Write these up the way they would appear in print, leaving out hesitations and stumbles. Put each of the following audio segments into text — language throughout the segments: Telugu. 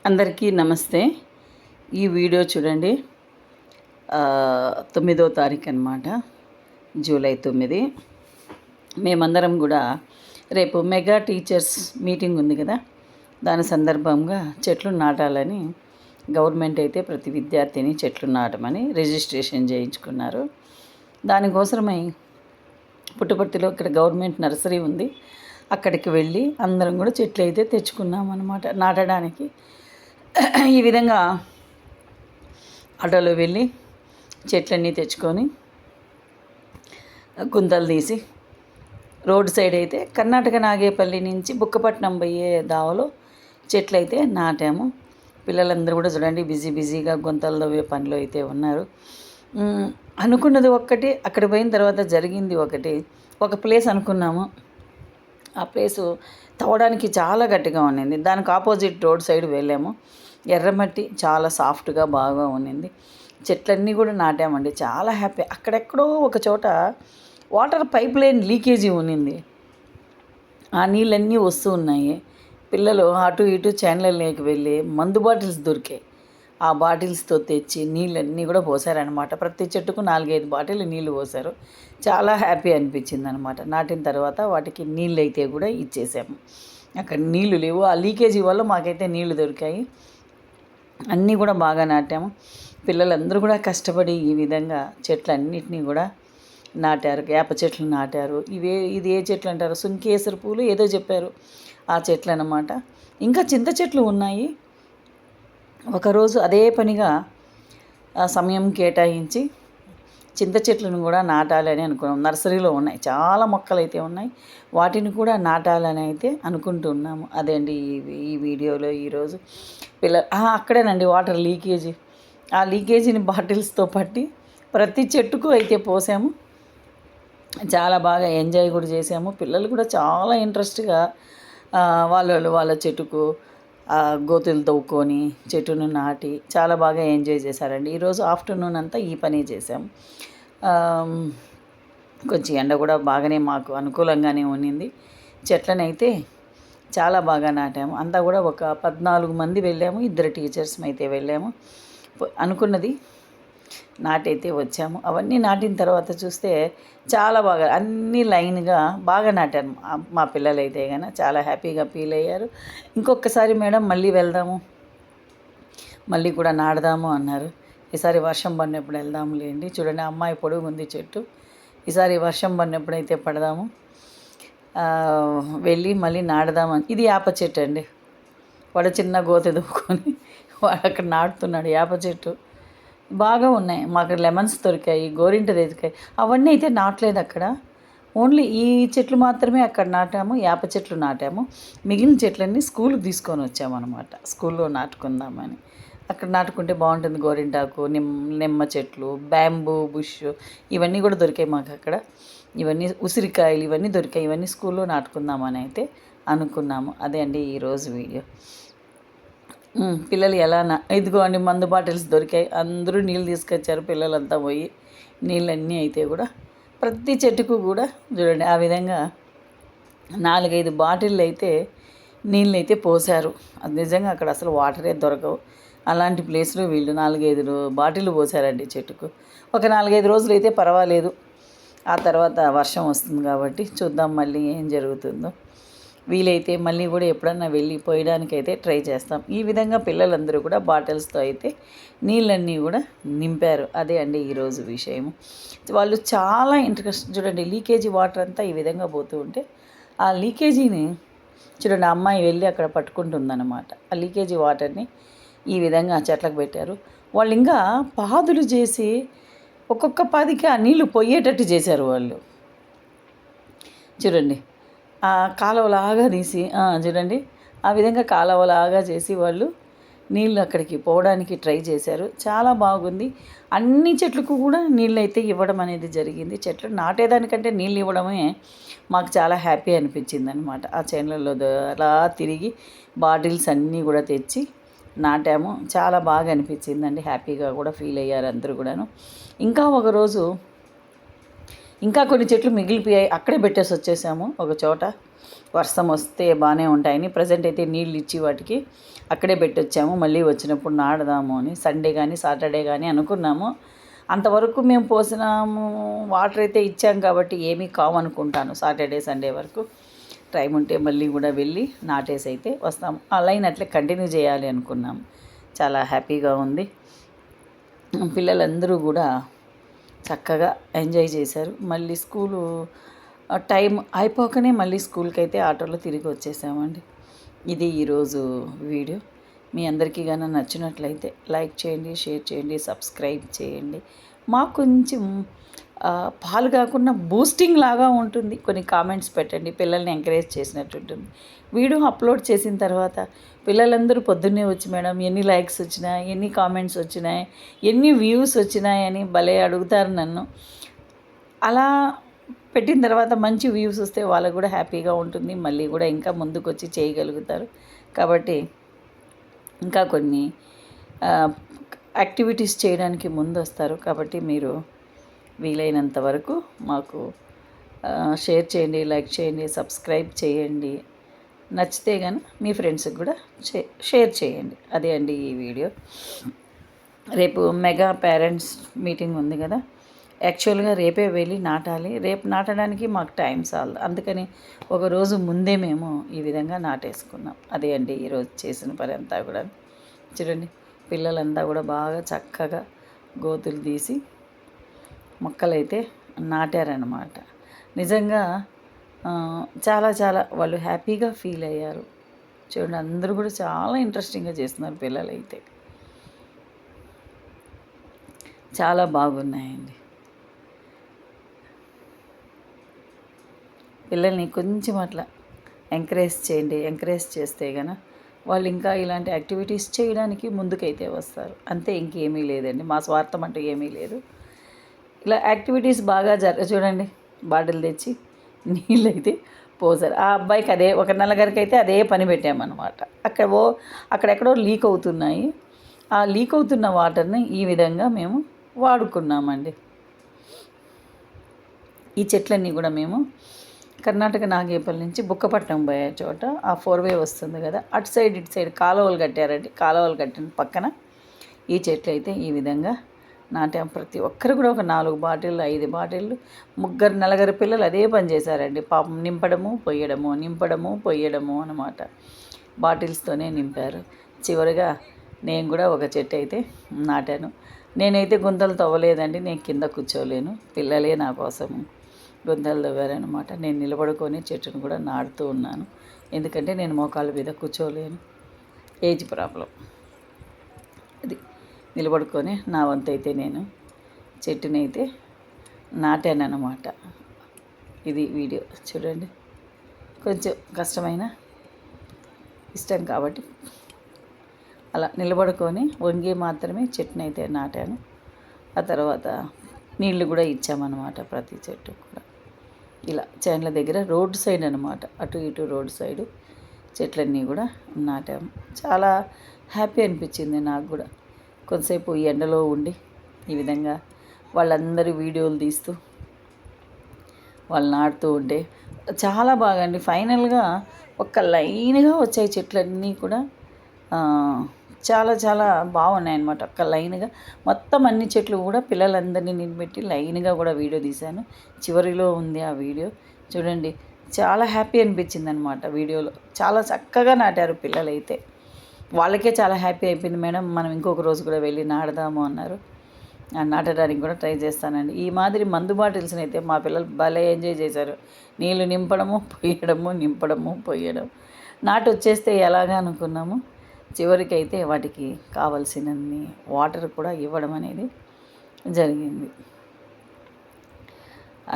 అందరికీ నమస్తే. ఈ వీడియో చూడండి. 9వ తారీఖు అనమాట, జూలై 9. మేమందరం కూడా రేపు మెగా టీచర్స్ మీటింగ్ ఉంది కదా, దాని సందర్భంగా చెట్లు నాటాలని గవర్నమెంట్ అయితే ప్రతి విద్యార్థిని చెట్లు నాటమని రిజిస్ట్రేషన్ చేయించుకున్నారు. దానికోసమై పుట్టపర్తిలో ఇక్కడ గవర్నమెంట్ నర్సరీ ఉంది, అక్కడికి వెళ్ళి అందరం కూడా చెట్లు అయితే తెచ్చుకున్నాం అన్నమాట నాటడానికి. ఈ విధంగా ఆటోలో వెళ్ళి చెట్లన్నీ తెచ్చుకొని గుంతలు తీసి రోడ్ సైడ్ అయితే కర్ణాటక నాగేపల్లి నుంచి బుక్కపట్నం పోయే దావలో చెట్లు అయితే నాటాము. పిల్లలందరూ కూడా చూడండి బిజీగా గుంతలు తవ్వే పనిలో అయితే ఉన్నారు. అనుకున్నది ఒక్కటి, అక్కడ పోయిన తర్వాత జరిగింది ఒకటి. ఒక ప్లేస్ అనుకున్నాము, ఆ ప్లేసు తవ్వడానికి చాలా గట్టిగా ఉండింది. దానికి ఆపోజిట్ రోడ్ సైడ్ వెళ్ళాము. ఎర్రమట్టి చాలా సాఫ్ట్గా బాగా ఉన్నింది. చెట్లన్నీ కూడా నాటామండి, చాలా హ్యాపీ. అక్కడెక్కడో ఒక చోట వాటర్ పైప్ లైన్ లీకేజీ ఉన్నింది, ఆ నీళ్ళన్నీ వస్తూ ఉన్నాయి. పిల్లలు అటు ఇటు ఛానల్లోకి వెళ్ళి మందు బాటిల్స్ దొరికాయి, ఆ బాటిల్స్తో తెచ్చి నీళ్ళన్నీ కూడా పోసారనమాట. ప్రతి చెట్టుకు 4-5 బాటిల్ నీళ్ళు పోసారు. చాలా హ్యాపీ అనిపించింది అనమాట. నాటిన తర్వాత వాటికి నీళ్ళు అయితే కూడా ఇచ్చేసాము. అక్కడ నీళ్లు లేవు, ఆ లీకేజీ వల్ల మాకైతే నీళ్లు దొరికాయి. అన్నీ కూడా బాగా నాటాము. పిల్లలందరూ కూడా కష్టపడి ఈ విధంగా చెట్లన్నిటినీ కూడా నాటారు. వేప చెట్లు నాటారు. ఇది ఏ చెట్లు అంటారు, సుంకేసర పూలు ఏదో చెప్పారు, ఆ చెట్లు అన్నమాట. ఇంకా చింత చెట్లు ఉన్నాయి. ఒకరోజు అదే పనిగా సమయం కేటాయించి చింత చెట్లను కూడా నాటాలని అనుకున్నాం. నర్సరీలో ఉన్నాయి, చాలా మొక్కలు అయితే ఉన్నాయి, వాటిని కూడా నాటాలని అయితే అనుకుంటున్నాము. అదే అండి ఈ వీడియోలో ఈరోజు అక్కడేనండి వాటర్ లీకేజీ. ఆ లీకేజీని బాటిల్స్తో పట్టి ప్రతి చెట్టుకు అయితే పోసాము. చాలా బాగా ఎంజాయ్ కూడా చేసాము. పిల్లలు కూడా చాలా ఇంట్రెస్ట్గా వాళ్ళ చెట్టుకు గోతులు తవ్వుకొని చెట్టును నాటి చాలా బాగా ఎంజాయ్ చేశారండి. ఈరోజు ఆఫ్టర్నూన్ అంతా ఈ పని చేసాము. కొంచెం ఎండ కూడా బాగానే మాకు అనుకూలంగానే ఉన్నింది. చెట్లనైతే చాలా బాగా నాటాము. అంతా కూడా ఒక 14 మంది వెళ్ళాము, 2 టీచర్స్ అయితే వెళ్ళాము. అనుకున్నది నాటైతే వచ్చాము. అవన్నీ నాటిన తర్వాత చూస్తే చాలా బాగా అన్నీ లైన్గా బాగా నాటాను. మా పిల్లలైతే కానీ చాలా హ్యాపీగా ఫీల్ అయ్యారు. ఇంకొకసారి మేడం మళ్ళీ వెళ్దాము, మళ్ళీ కూడా నాడదాము అన్నారు. ఈసారి వర్షం పడినప్పుడు వెళ్దాములేండి. చూడండి అమ్మాయి పొడుగు ఉంది చెట్టు. ఈసారి వర్షం పడినప్పుడైతే పడదాము, వెళ్ళి మళ్ళీ నాడదామని. ఇది వేప చెట్టు అండి. వాడు చిన్న గోత దువ్వుకొని వాడు అక్కడ నాటుతున్నాడు. వేప చెట్టు బాగా ఉన్నాయి. మాకు లెమన్స్ దొరికాయి, గోరింట దొరికాయి. అవన్నీ అయితే నాటలేదు అక్కడ, ఓన్లీ ఈ చెట్లు మాత్రమే అక్కడ నాటాము. వేప చెట్లు నాటాము. మిగిలిన చెట్లన్నీ స్కూల్కి తీసుకొని వచ్చామన్నమాట. స్కూల్లో నాటుకుందామని. అక్కడ నాటుకుంటే బాగుంటుంది. గోరింటాకు, నిమ్మ చెట్లు, బ్యాంబూ బుష్ ఇవన్నీ కూడా దొరికాయి మాకు అక్కడ. ఇవన్నీ ఉసిరికాయలు ఇవన్నీ దొరికాయి. ఇవన్నీ స్కూల్లో నాటుకుందామని అయితే అనుకున్నాము. అదే అండి ఈరోజు వీడియో. పిల్లలు ఇదిగో అండి మందు బాటిల్స్ దొరికాయి. అందరూ నీళ్ళు తీసుకొచ్చారు, పిల్లలంతా పోయి నీళ్ళన్నీ అయితే కూడా ప్రతి చెట్టుకు కూడా చూడండి ఆ విధంగా 4-5 బాటిళ్ళు అయితే నీళ్ళు అయితే పోసారు. అది నిజంగా అక్కడ అసలు వాటరే దొరకవు. అలాంటి ప్లేస్లో వీళ్ళు 4-5 బాటిళ్ళు పోసారండి చెట్టుకు. ఒక 4-5 రోజులు అయితే పర్వాలేదు, ఆ తర్వాత వర్షం వస్తుంది కాబట్టి చూద్దాం మళ్ళీ ఏం జరుగుతుందో. వీలైతే మళ్ళీ కూడా ఎప్పుడన్నా వెళ్ళి పోయడానికైతే ట్రై చేస్తాం. ఈ విధంగా పిల్లలందరూ కూడా బాటిల్స్తో అయితే నీళ్ళన్నీ కూడా నింపారు. అదే అండి ఈరోజు విషయము. వాళ్ళు చాలా ఇంట్రెస్ట్. చూడండి లీకేజీ వాటర్ అంతా ఈ విధంగా పోతూ ఉంటే ఆ లీకేజీని చూడండి అమ్మాయి వెళ్ళి అక్కడ పట్టుకుంటుందన్నమాట. ఆ లీకేజీ వాటర్ని ఈ విధంగా చెట్లకు పెట్టారు. వాళ్ళు ఇంకా పాదులు చేసి ఒక్కొక్క పాదికి ఆ నీళ్లు పోయేటట్టు చేశారు వాళ్ళు. చూడండి ఆ కాలువలాగా తీసి చూడండి ఆ విధంగా కాలువలాగా చేసి వాళ్ళు నీళ్ళు అక్కడికి పోవడానికి ట్రై చేశారు. చాలా బాగుంది. అన్ని చెట్లకు కూడా నీళ్ళు అయితే ఇవ్వడం అనేది జరిగింది. చెట్లు నాటేదానికంటే నీళ్ళు ఇవ్వడమే మాకు చాలా హ్యాపీ అనిపించింది అనమాట. ఆ చేనులలో అలా తిరిగి బాటిల్స్ అన్నీ కూడా తెచ్చి నాటాము. చాలా బాగా అనిపించిందండి, హ్యాపీగా కూడా ఫీల్ అయ్యారు అందరూ కూడాను. ఇంకా ఒకరోజు ఇంకా కొన్ని చెట్లు మిగిలిపోయాయి, అక్కడే పెట్టేసి వచ్చేసాము ఒక చోట. వర్షం వస్తే బాగానే ఉంటాయని ప్రజెంట్ అయితే నీళ్ళు ఇచ్చి వాటికి అక్కడే పెట్టొచ్చాము. మళ్ళీ వచ్చినప్పుడు నాడదాము అని సండే కానీ సాటర్డే కానీ అనుకున్నాము. అంతవరకు మేము పోసినాము, వాటర్ అయితే ఇచ్చాం కాబట్టి ఏమీ కావనుకుంటాను. సాటర్డే సండే వరకు టైం ఉంటే మళ్ళీ కూడా వెళ్ళి నాటేసి అయితే వస్తాము. ఆ లైన్ అట్లే కంటిన్యూ చేయాలి అనుకున్నాము. చాలా హ్యాపీగా ఉంది. పిల్లలందరూ కూడా చక్కగా ఎంజాయ్ చేశారు. మళ్ళీ స్కూలు టైం అయిపోకనే మళ్ళీ స్కూల్కి అయితే ఆటోలో తిరిగి వచ్చేసామండి. ఇది ఈరోజు వీడియో. మీ అందరికీ కానీ నచ్చినట్లయితే లైక్ చేయండి, షేర్ చేయండి, సబ్స్క్రైబ్ చేయండి. మాకు కొంచెం పాలు కాకుండా బూస్టింగ్ లాగా ఉంటుంది. కొన్ని కామెంట్స్ పెట్టండి, పిల్లల్ని ఎంకరేజ్ చేసినట్టు ఉంటుంది. వీడియో అప్లోడ్ చేసిన తర్వాత పిల్లలందరూ పొద్దున్నే వచ్చి మేడం ఎన్ని లైక్స్ వచ్చినాయి, ఎన్ని కామెంట్స్ వచ్చినాయి, ఎన్ని వ్యూస్ వచ్చినాయని భలే అడుగుతారు నన్ను. అలా పెట్టిన తర్వాత మంచి వ్యూస్ వస్తే వాళ్ళకు కూడా హ్యాపీగా ఉంటుంది. మళ్ళీ కూడా ఇంకా ముందుకు వచ్చి చేయగలుగుతారు. కాబట్టి ఇంకా కొన్ని యాక్టివిటీస్ చేయడానికి ముందు వస్తారు. కాబట్టి మీరు వీలైనంత వరకు మాకు షేర్ చేయండి, లైక్ చేయండి, సబ్స్క్రైబ్ చేయండి. నచ్చితే కానీ మీ ఫ్రెండ్స్కి కూడా షేర్ చేయండి. అదే అండి ఈ వీడియో. రేపు మెగా పేరెంట్స్ మీటింగ్ ఉంది కదా, యాక్చువల్గా రేపే వెళ్ళి నాటాలి. రేపు నాటడానికి మాకు టైం చాలదు. అందుకని ఒకరోజు ముందే మేము ఈ విధంగా నాటేసుకున్నాం. అదే అండి ఈరోజు చేసిన పని అంతా కూడా. చూడండి, పిల్లలంతా కూడా బాగా చక్కగా గోతులు తీసి మొక్కలైతే నాటారనమాట. నిజంగా చాలా చాలా వాళ్ళు హ్యాపీగా ఫీల్ అయ్యారు. చూడండి, అందరూ కూడా చాలా ఇంట్రెస్టింగ్గా చేస్తున్నారు. పిల్లలైతే చాలా బాగున్నాయండి. పిల్లల్ని కొంచెం అట్లా ఎంకరేజ్ చేయండి. ఎంకరేజ్ చేస్తే కనుక వాళ్ళు ఇంకా ఇలాంటి యాక్టివిటీస్ చేయడానికి ముందుకైతే వస్తారు. అంతే, ఇంకేమీ లేదండి. మా స్వార్థం అంటూ ఏమీ లేదు. ఇలా యాక్టివిటీస్ బాగా చూడండి, బాటిల్ తెచ్చి నీళ్ళైతే పోసారు. ఆ అబ్బాయికి అదే, ఒక నలుగురికి అయితే అదే పని పెట్టామన్నమాట. అక్కడెక్కడో లీక్ అవుతున్నాయి. ఆ లీక్ అవుతున్న వాటర్ని ఈ విధంగా మేము వాడుకున్నామండి. ఈ చెట్లన్నీ కూడా మేము కర్ణాటక నాగేపల్లి నుంచి బుక్కపట్నం పోయే చోట ఆ 4 వే వస్తుంది కదా, అటు సైడ్ ఇటు సైడ్ కాలువలు కట్టారండి. కాలువలు కట్టిన పక్కన ఈ చెట్లు అయితే ఈ విధంగా నాటాం. ప్రతి ఒక్కరు కూడా ఒక 4 బాటిళ్ళు 5 బాటిళ్ళు, 3-4 పిల్లలు అదే పని చేశారండి. పాపం నింపడము పొయ్యడము అనమాట. బాటిల్స్తోనే నింపారు. చివరిగా నేను కూడా ఒక చెట్టు అయితే నాటాను. నేనైతే గుంతలు తవ్వలేదండి, నేను కింద కూర్చోలేను. పిల్లలే నా కోసం గుంతలు తవ్వారనమాట. నేను నిలబడుకొని చెట్టును కూడా నాటుతూ ఉన్నాను. ఎందుకంటే నేను మోకాళ్ళ మీద కూర్చోలేను, ఏజ్ ప్రాబ్లం. అది నిలబడుకొని నా వంతు అయితే నేను చెట్టునైతే నాటానన్నమాట. ఇది వీడియో. చూడండి, కొంచెం కష్టమైన ఇష్టం కాబట్టి అలా నిలబడుకొని వంగి మాత్రమే చెట్టునైతే నాటాను. ఆ తర్వాత నీళ్ళు కూడా ఇచ్చామన్నమాట ప్రతి చెట్టు కూడా. ఇలా చేన్ల దగ్గర రోడ్ సైడ్ అనమాట, అటు ఇటు రోడ్ సైడు చెట్లన్నీ కూడా నాటాము. చాలా హ్యాపీ అనిపించింది నాకు కూడా. కొంతసేపు ఈ ఎండలో ఉండి ఈ విధంగా వాళ్ళందరి వీడియోలు తీస్తూ వాళ్ళు నాటుతూ ఉంటే చాలా బాగా అండి. ఫైనల్గా ఒక లైన్గా వచ్చాయి చెట్లన్నీ కూడా. చాలా చాలా బాగున్నాయి అన్నమాట. ఒక్క లైన్గా మొత్తం అన్ని చెట్లు కూడా పిల్లలందరినీ నిలబెట్టి లైన్గా కూడా వీడియో తీశాను. చివరిలో ఉంది ఆ వీడియో. చూడండి, చాలా హ్యాపీ అనిపించింది అనమాట వీడియోలో. చాలా చక్కగా నాటారు పిల్లలైతే. వాళ్ళకే చాలా హ్యాపీ అయిపోయింది. మేడం మనం ఇంకొక రోజు కూడా వెళ్ళి నాటుదాము అన్నారు. నాటడానికి కూడా ట్రై చేస్తానండి. ఈ మాదిరి మందు బాటిల్స్ని అయితే మా పిల్లలు భలే ఎంజాయ్ చేశారు. నీళ్ళు నింపడము పొయ్యడం. నాటు వచ్చేస్తే ఎలాగా అనుకున్నాము, చివరికైతే వాటికి కావలసినన్ని వాటర్ కూడా ఇవ్వడం అనేది జరిగింది.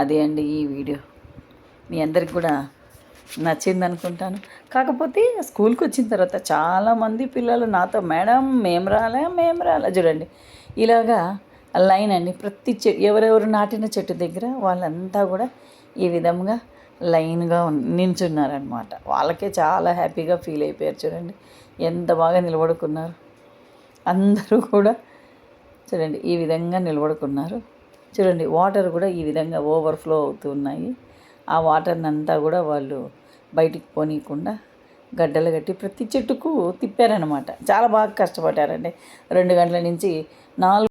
అదే అండి ఈ వీడియో. మీ అందరికి కూడా నచ్చింది అనుకుంటాను. కాకపోతే స్కూల్కి వచ్చిన తర్వాత చాలామంది పిల్లలు నాతో మేడం మేము రాలే చూడండి, ఇలాగా లైన్ అండి. ప్రతి ఎవరెవరు నాటిన చెట్టు దగ్గర వాళ్ళంతా కూడా ఈ విధంగా లైన్గా నించున్నారనమాట. వాళ్ళకే చాలా హ్యాపీగా ఫీల్ అయిపోయారు. చూడండి ఎంత బాగా నిలబడుకున్నారు. అందరూ కూడా చూడండి ఈ విధంగా నిలబడుకున్నారు. చూడండి వాటర్ కూడా ఈ విధంగా ఓవర్ఫ్లో అవుతున్నాయి. ఆ వాటర్ని అంతా కూడా వాళ్ళు బయటికి పోనీయకుండా గడ్డలు కట్టి ప్రతి చెట్టుకు తిప్పారనమాట. చాలా బాగా కష్టపడ్డారండి. 2 గంటల నుంచి 4